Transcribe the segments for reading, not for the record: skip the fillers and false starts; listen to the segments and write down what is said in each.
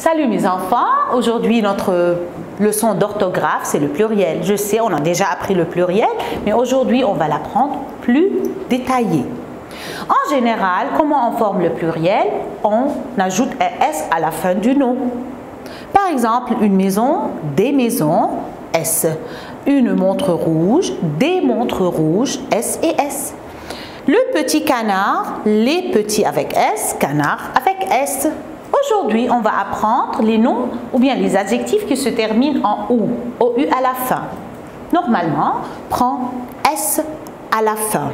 Salut mes enfants, aujourd'hui notre leçon d'orthographe c'est le pluriel. Je sais, on a déjà appris le pluriel, mais aujourd'hui on va l'apprendre plus détaillé. En général, comment on forme le pluriel? On ajoute un S à la fin du nom. Par exemple, une maison, des maisons, S. Une montre rouge, des montres rouges, S et S. Le petit canard, les petits avec S, canard avec S. Aujourd'hui, on va apprendre les noms ou bien les adjectifs qui se terminent en OU à la fin. Normalement, prends S à la fin.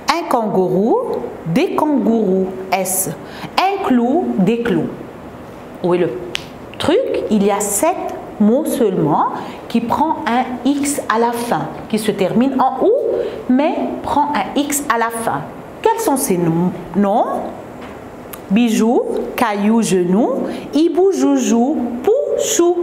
Un kangourou, des kangourous, S. Un clou, des clous. Où est le truc? Il y a 7 mots seulement qui prend un X à la fin, qui se termine en OU, mais prend un X à la fin. Quels sont ces noms? Bijou, caillou, genou, hibou, joujou, pou, chou.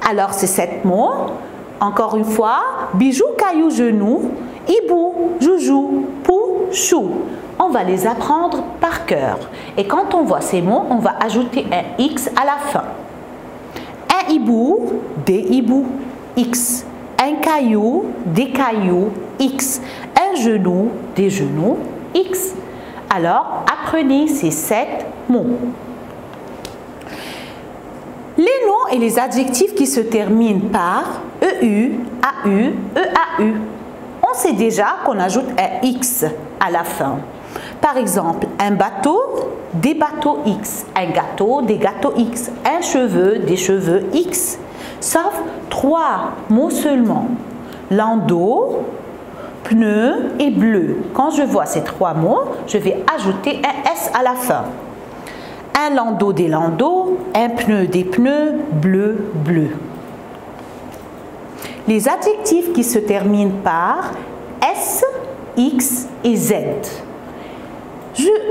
Alors, ces 7 mots, encore une fois, bijou, caillou, genou, hibou, joujou, pou, chou. On va les apprendre par cœur. Et quand on voit ces mots, on va ajouter un X à la fin. Un hibou, des hiboux, X. Un caillou, des cailloux, X. Un genou, des genoux, X. Alors, apprenez ces 7 mots. Les noms et les adjectifs qui se terminent par EU, AU, EAU. On sait déjà qu'on ajoute un X à la fin. Par exemple, un bateau, des bateaux X. Un gâteau, des gâteaux X. Un cheveu, des cheveux X. Sauf 3 mots seulement. Landau, pneu et bleu. Quand je vois ces 3 mots, je vais ajouter un S à la fin. Un landau, des landaux, un pneu, des pneus, bleu, bleu. Les adjectifs qui se terminent par S, X et Z.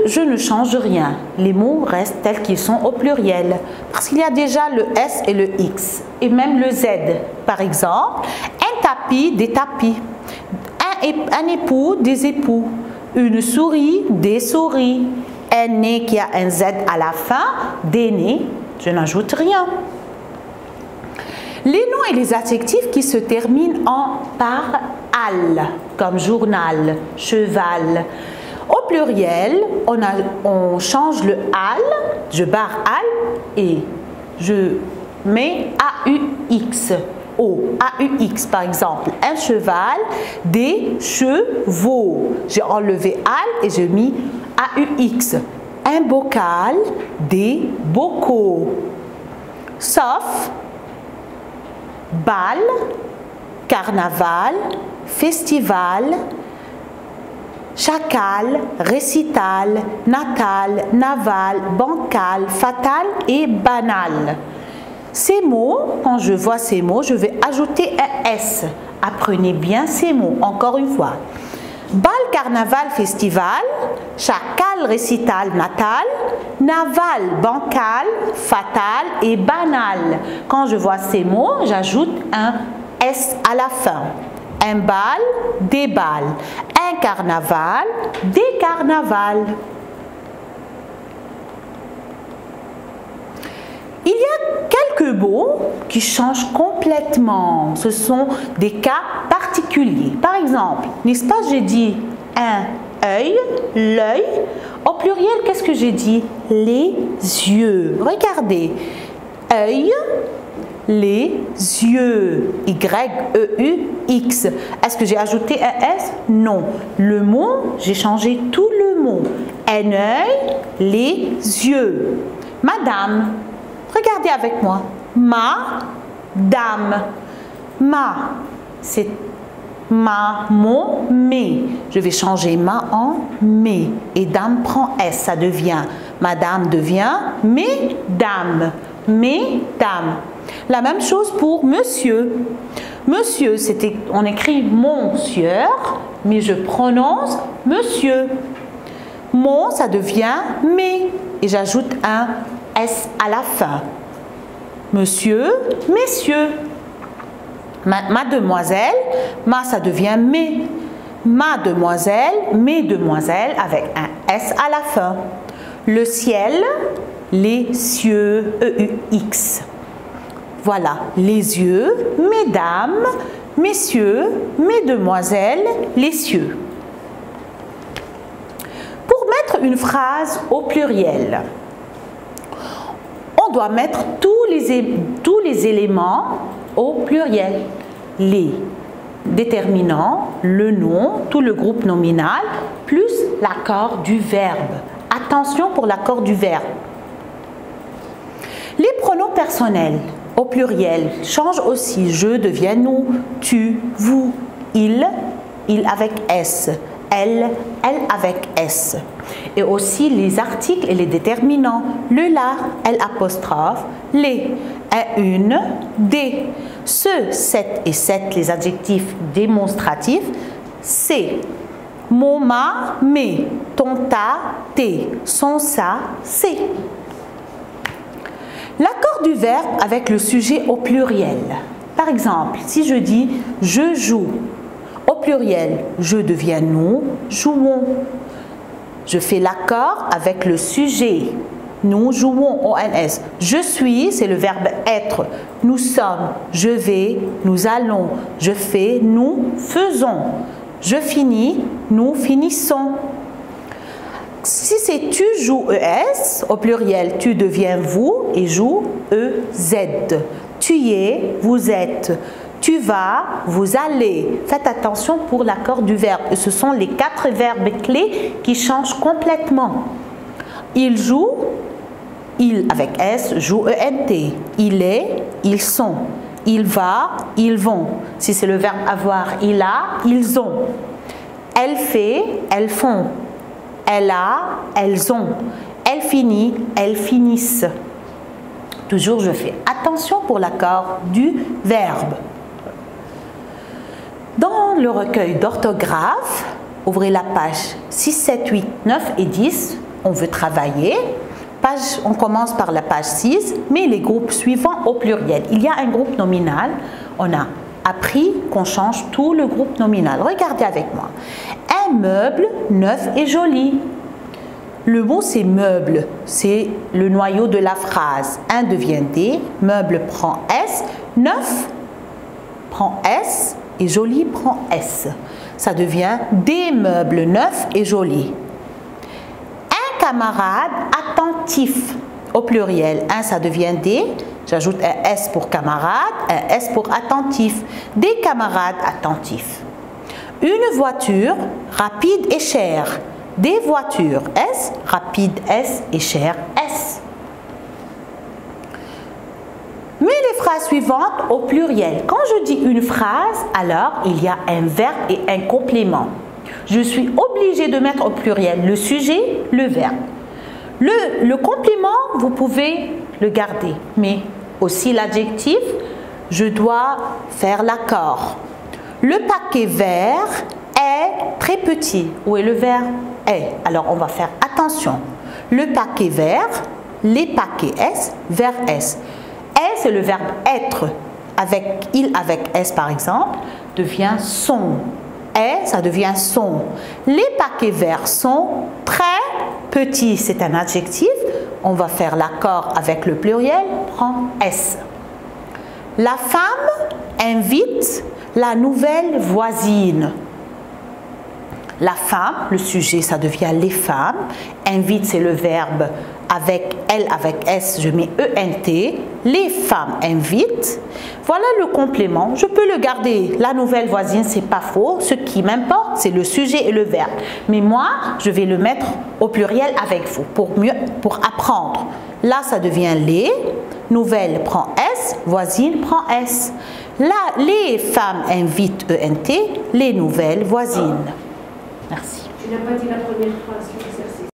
Je ne change rien. Les mots restent tels qu'ils sont au pluriel. Parce qu'il y a déjà le S et le X. Et même le Z. Par exemple, un tapis, des tapis. Un époux, des époux. Une souris, des souris. Un nez qui a un Z à la fin, des nez. Je n'ajoute rien. Les noms et les adjectifs qui se terminent par al, comme journal, cheval. Au pluriel, on change le al, je barre al et je mets AUX. AUX par exemple, un cheval, des chevaux. J'ai enlevé al et j'ai mis AUX. Un bocal, des bocaux. Sauf bal, carnaval, festival, chacal, récital, natal, naval, bancal, fatal et banal. Ces mots, quand je vois ces mots, je vais ajouter un S. Apprenez bien ces mots, encore une fois. Bal, carnaval, festival, chacal, récital, natal, naval, bancal, fatal et banal. Quand je vois ces mots, j'ajoute un S à la fin. Un bal, des balles. Un carnaval, des carnavals. Il y a quelques mots qui changent complètement. Ce sont des cas particuliers. Par exemple, n'est-ce pas, j'ai dit un œil, l'œil. Au pluriel, qu'est-ce que j'ai dit? Les yeux. Regardez. Œil, les yeux. Y-E-U-X. Est-ce que j'ai ajouté un S? Non. Le mot, j'ai changé tout le mot. Un œil, les yeux. Madame. Regardez avec moi. Ma, dame. Ma, c'est ma, mon, mes. Je vais changer ma en mes. Et dame prend S, ça devient. Madame devient mesdames. Mesdames. La même chose pour monsieur. Monsieur, on écrit monsieur, mais je prononce monsieur. Mon, ça devient mes. Et j'ajoute un S à la fin. Monsieur, messieurs. Mademoiselle, ma ça devient mes. Mademoiselle, mesdemoiselles avec un S à la fin. Le ciel, les cieux, E-U-X. Voilà, les yeux, mesdames, messieurs, mesdemoiselles, les cieux. Pour mettre une phrase au pluriel, on doit mettre tous les éléments au pluriel. Les déterminants, le nom, tout le groupe nominal, plus l'accord du verbe. Attention pour l'accord du verbe. Les pronoms personnels au pluriel changent aussi. Je devient nous, tu, vous, il avec S, elle avec S. Et aussi les articles et les déterminants, le, la, L apostrophe, les, une, des. Ce, cette et cette, les adjectifs démonstratifs, c'est, mon, ma, mes, ton, ta, tes, son, sa, c'est. L'accord du verbe avec le sujet au pluriel. Par exemple, si je dis « je joue », au pluriel, je deviens nous, jouons. Je fais l'accord avec le sujet. Nous jouons, ONS. Je suis, c'est le verbe être. Nous sommes, je vais, nous allons. Je fais, nous faisons. Je finis, nous finissons. Si c'est tu joues ES, au pluriel, tu deviens vous et joue EZ. Tu y es, vous êtes. Tu vas, vous allez. Faites attention pour l'accord du verbe. Et ce sont les 4 verbes clés qui changent complètement. Il joue, il avec S, joue ENT. Il est, ils sont. Il va, ils vont. Si c'est le verbe avoir, il a, ils ont. Elle fait, elles font. Elle a, elles ont. Elle finit, elles finissent. Toujours, je fais attention pour l'accord du verbe. Dans le recueil d'orthographe, ouvrez la page 6, 7, 8, 9 et 10. On veut travailler. On commence par la page 6, mais les groupes suivants au pluriel. Il y a un groupe nominal. On a appris qu'on change tout le groupe nominal. Regardez avec moi. Un meuble neuf et joli. Le mot c'est meuble, c'est le noyau de la phrase. Un devient des, meuble prend S, neuf prend S et joli prend S. Ça devient des meubles neufs et jolis. Un camarade attentif au pluriel. Un ça devient des, j'ajoute un S pour camarade, un S pour attentif. Des camarades attentifs. Une voiture rapide et chère. Des voitures S, rapide S et chère S. Mais les phrases suivantes au pluriel. Quand je dis une phrase, alors il y a un verbe et un complément. Je suis obligée de mettre au pluriel le sujet, le verbe. Le complément, vous pouvez le garder, mais aussi l'adjectif, je dois faire l'accord. Le paquet vert est très petit. Où est le verbe est? Alors on va faire attention. Le paquet vert, les paquets S, vers S. Est, c'est le verbe être. Avec il avec S par exemple, devient sont. Est, ça devient sont. Les paquets verts sont très petits. C'est un adjectif. On va faire l'accord avec le pluriel, prend S. La femme invite la nouvelle voisine. La femme, le sujet, ça devient les femmes. Invite, c'est le verbe avec elle, avec S, je mets ENT. Les femmes invitent. Voilà le complément. Je peux le garder. La nouvelle voisine, c'est pas faux. Ce qui m'importe, c'est le sujet et le verbe. Mais moi, je vais le mettre au pluriel avec vous pour apprendre. Là, ça devient les. Nouvelle prend S, voisine prend S. Là, les femmes invitent ENT, les nouvelles voisines. Merci. Tu n'as pas dit la première phrase sur l'exercice.